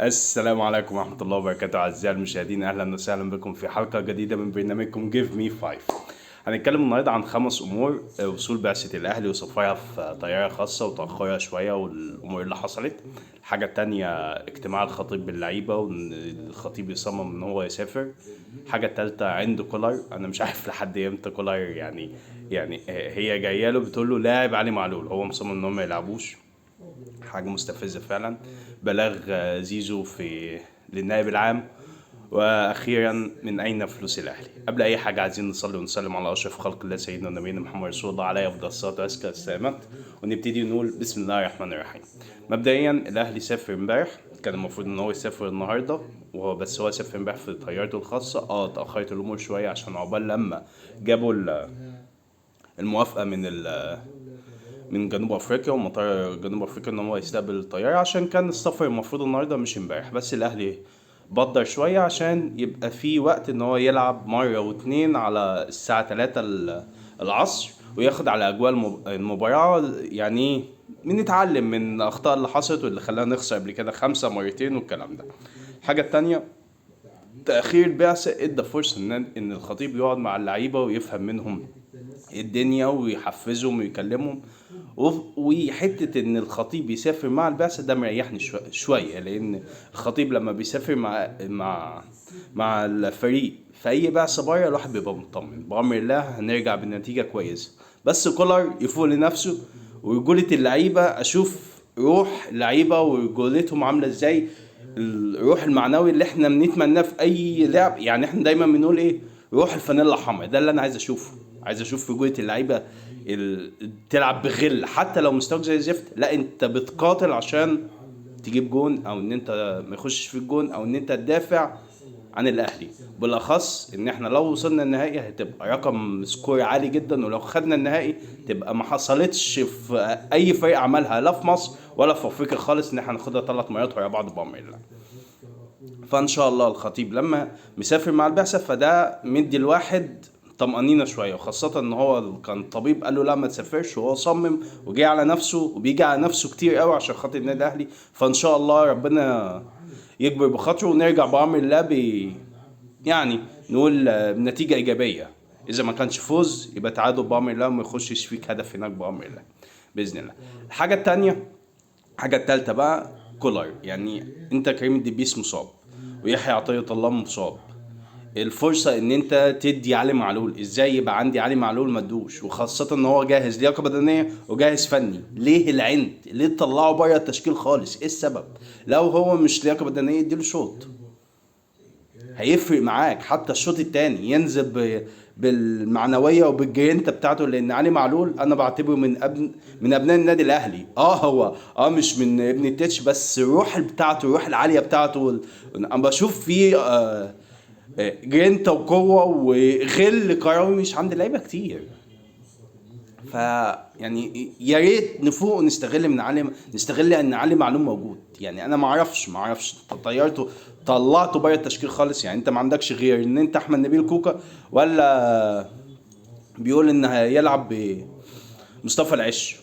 السلام عليكم ورحمة الله وبركاته أعزائي المشاهدين، أهلا وسهلا بكم في حلقة جديدة من برنامجكم Give Me 5. هنتكلم النهاردة عن 5 أمور: وصول بعثة الأهلي وسفرها في طيارة خاصة وتأخرها شوية والأمور اللي حصلت. الحاجة التانية اجتماع الخطيب باللعيبة وإن الخطيب يصمم إن هو يسافر. الحاجة التالتة عند كولر، أنا مش عارف لحد إمتى كولر يعني هي جاية له بتقول له لاعب علي معلول، هو مصمم إن هو ما يلعبوش. حاجة مستفزة فعلا. بلاغ زيزو للنائب العام. واخيرا، من اين فلوس الاهلي؟ قبل اي حاجه عايزين نصلي ونسلم على اشرف خلق الله سيدنا ونبينا محمد رسول الله عليه افضل الصلاه وازكى السلامات، ونبتدي نقول بسم الله الرحمن الرحيم. مبدئيا الاهلي سافر امبارح، كان المفروض ان هو يسافر النهارده، بس هو سافر امبارح في طيارته الخاصه. اتاخرت الامور شويه عشان عقبال لما جابوا الموافقه من جنوب افريقيا ومطار جنوب افريقيا ان هو يستقبل الطياره، عشان كان السفر المفروض النهارده مش امبارح. بس الاهلي بدر شويه عشان يبقى في وقت ان هو يلعب مره واتنين على الساعه 3 العصر، وياخد على اجواء المباراه. يعني بنتعلم من الاخطاء اللي حصلت واللي خلانا نخسر قبل كده 5 مرتين والكلام ده. الحاجه التانية، تأخير البعثة ادى فرصة ان الخطيب يقعد مع اللعيبة ويفهم منهم الدنيا ويحفزهم ويكلمهم. وحتة ان الخطيب يسافر مع البعثة ده مريحني شوية، لان الخطيب لما بيسافر مع الفريق في اي بعثة بره، الواحد بيبقى مطمن بأمر الله هنرجع بنتيجة كويسة. بس كولر يفوق لنفسه ورجولة اللعيبة، اشوف روح اللعيبة ورجولتهم عاملة ازاي، الروح المعنوي اللي احنا بنتمناه في اي لعب. يعني احنا دايما بنقول ايه؟ روح الفانيلا الحمراء. ده اللي انا عايز اشوفه. عايز اشوف رجولة اللعيبه، تلعب بغل حتى لو مستواك زي الزفت، لا انت بتقاتل عشان تجيب جون، او ان انت ما يخشش في الجون، او ان انت تدافع عن الاهلي. بالاخص ان احنا لو وصلنا النهائي هتبقى رقم سكور عالي جدا، ولو خدنا النهائي تبقى ما حصلتش في اي فريق عملها لا في مصر ولا في افريقيا خالص، ان احنا ناخدها 3 مرات ورا بعض بامر الله. فان شاء الله الخطيب لما مسافر مع البعثه فده مدي الواحد طمأنينة شوية، وخاصة ان هو كان طبيب قال له لا ما تسافرش، وهو صمم وجي على نفسه وبيجي على نفسه كتير قوي عشان خاطر النادي الاهلي. فان شاء الله ربنا يكبر بخاطره ونرجع بأمر الله يعني نقول بنتيجة إيجابية. إذا ما كانش فوز يبقى تعادل بأمر الله، وما يخشش فيك هدف هناك بأمر الله بإذن الله. الحاجة التانية، الحاجة التالتة بقى، كولر. يعني انت كريم الدبيس مصاب، ويحيى عطية الله مصاب. الفرصة ان انت تدي علي معلول، ازاي يبقى عندي علي معلول مدوش؟ وخاصة ان هو جاهز لياقة بدنية وجاهز فني. ليه العند؟ ليه تطلعه بره التشكيل خالص؟ ايه السبب؟ لو هو مش لياقة بدنية اديله شوط، هيفرق معاك. حتى الشوط التاني ينزل بالمعنويه وبالجرينتا بتاعته، لان علي معلول انا بعتبره من ابناء النادي الاهلي. هو مش من ابن التتش، بس الروح بتاعته، الروح العاليه بتاعته انا بشوف فيه جرينتا وقوه وغل كروي مش عند لعيبه كتير. ف يعني يا ريت نفوق ونستغل من علي، نستغل ان علي معلوم موجود. يعني انا ما اعرفش انت طلعته بره التشكيل خالص. يعني انت ما عندكش غير ان انت احمد نبيل كوكا، ولا بيقول ان هيلعب بمصطفى العش.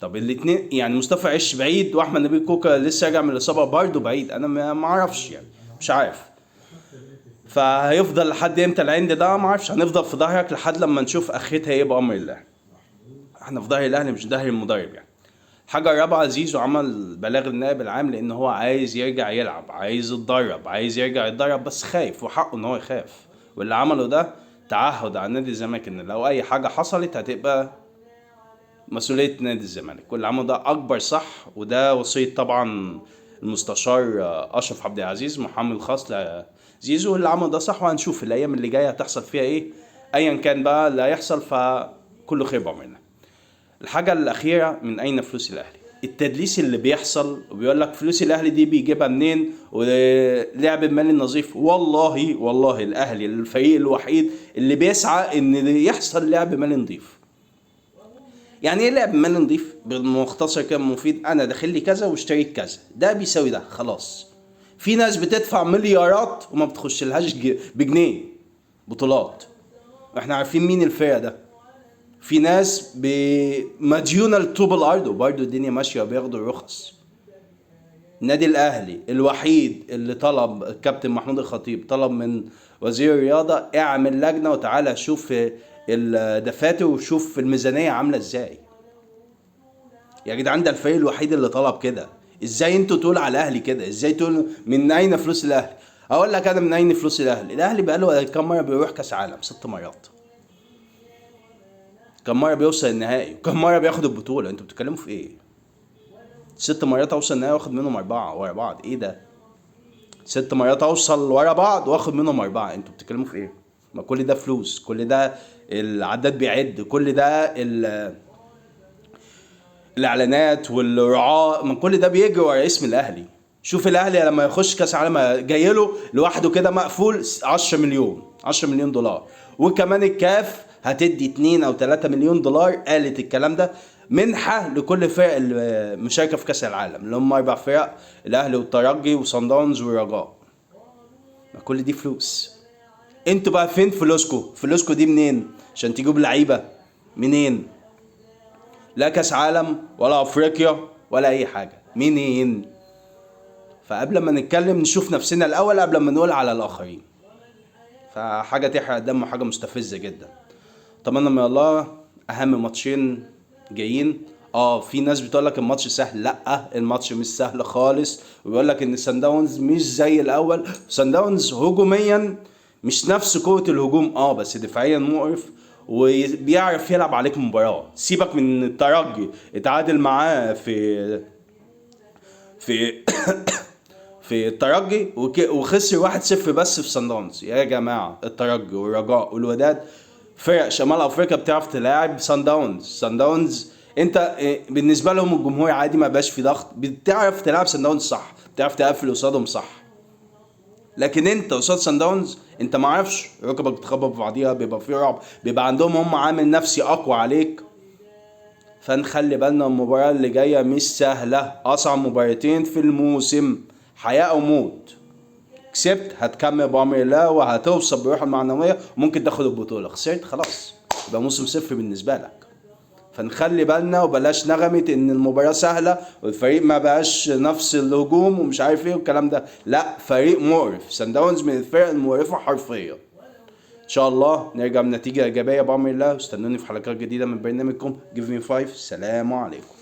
طب الاثنين يعني مصطفى عش بعيد واحمد نبيل كوكا لسه راجع من الاصابه برضه بعيد. انا ما اعرفش يعني، مش عارف. فهيفضل لحد امتى العند ده؟ ما اعرفش. هنفضل في ظهرك لحد لما نشوف اخرتها ايه بامر الله. احنا في ظهر الاهلي مش ظهر المدرب يعني. الحاجة الرابعة، زيزو عمل بلاغ النائب العام لان هو عايز يرجع يلعب، عايز يتدرب، عايز يرجع يتدرب، بس خايف، وحقه ان هو يخاف. واللي عمله ده تعهد على نادي الزمالك ان لو اي حاجة حصلت هتبقى مسؤولية نادي الزمالك. واللي عمله ده اكبر صح، وده وصية طبعا المستشار اشرف عبد العزيز محامي الخاص لزيزو. اللي عمله ده صح، وهنشوف الايام اللي جاية هتحصل فيها ايه. ايا كان بقى اللي هيحصل فكله خير بعملنا. الحاجة الأخيرة، من أين فلوس الأهلي؟ التدليس اللي بيحصل وبيقول لك فلوس الأهلي دي بيجيبها منين ولعب المالي النظيف. والله الأهلي الفريق الوحيد اللي بيسعى إن يحصل لعب مالي نظيف. يعني ايه لعب مالي نظيف؟ بالمختصر كده مفيد، انا داخل لي كذا واشتريت كذا، ده بيساوي ده خلاص. في ناس بتدفع مليارات وما بتخش لهاش بجنيه بطولات، احنا عارفين مين الفرقة ده. في ناس مديونة لطوب الارض وبرضه الدنيا ماشيه وبياخدوا الرخص. النادي الاهلي الوحيد اللي طلب الكابتن محمود الخطيب طلب من وزير الرياضه اعمل لجنه وتعالى شوف الدفاتر وشوف الميزانيه عامله ازاي. يا جدعان ده الفريق الوحيد اللي طلب كده. ازاي انتوا تقول على الاهلي كده؟ ازاي تقول من اين فلوس الاهلي؟ اقول لك انا من اين فلوس الاهلي. الاهلي بقاله كام مره بيروح كاس عالم؟ 6 مرات. كام مره بيوصل النهائي؟ وكام مره بياخد البطوله؟ انتوا بتتكلموا في ايه؟ 6 مرات اوصل النهائي واخد منهم 4 ورا بعض. ايه ده؟ 6 مرات اوصل ورا بعض واخد منهم 4. انتوا بتتكلموا في ايه؟ ما كل ده فلوس، كل ده العداد بيعد، كل ده الاعلانات والرعاة، من كل ده بيجي ورا اسم الاهلي. شوف الاهلي لما يخش كاس عالم جاي له لوحده كده مقفول 10 مليون، 10 مليون دولار، وكمان الكاف هتدي 2 او 3 مليون دولار، قالت الكلام ده منحة لكل فرق المشاركة في كاس العالم اللي هم 4 فرق، الاهلي والترجي وصن داونز والرجاء. كل دي فلوس. انتوا بقى فين فلوسكو؟ فلوسكو دي منين عشان تجيبوا لعيبة؟ منين؟ لا كاس عالم ولا افريقيا ولا اي حاجه. منين؟ فقبل ما نتكلم نشوف نفسنا الاول قبل ما نقول على الاخرين. فحاجه تحرق الدم وحاجه مستفزه جدا. اتمنى من الله اهم ماتشين جايين. في ناس بتقول لك الماتش سهل. لا، الماتش مش سهل خالص، وبيقول لك ان سان داونز مش زي الاول. سان داونز هجوميا مش نفس قوه الهجوم، بس دفاعيا مقرف وبيعرف يلعب عليك مباراه. سيبك من الترجي، اتعادل معاه في في الترجي وخسر 1-0 بس في سان داونز. يا جماعه الترجي والرجاء والوداد فرق شمال افريقيا بتعرف تلاعب سان داونز. سان داونز انت بالنسبه لهم الجمهور عادي، ما بقاش في ضغط، بتعرف تلعب سان داونز صح، بتعرف تقفل قصادهم صح. لكن انت قصاد سان داونز انت ما عارفش، ركبك بتخبط في بعضيها، بيبقى في رعب، بيبقى عندهم هم عامل نفسي اقوى عليك. فنخلي بالنا المباراه اللي جايه مش سهله، اصعب مباراتين في الموسم، حياه او موت. كسبت هتكمل بامر الله وهتوصل بروح المعنويه وممكن تاخد البطوله. خسرت خلاص يبقى موسم صفر بالنسبه لك. فنخلي بالنا وبلاش نغمة ان المباراة سهلة والفريق ما بقاش نفس الهجوم ومش عارف ايه والكلام ده. لا، فريق مقرف. سان داونز من الفرق المقرفة حرفيا. ان شاء الله نرجع بنتيجة ايجابية بامر الله. واستنوني في حلقات جديدة من برنامجكم Give Me 5. سلام عليكم.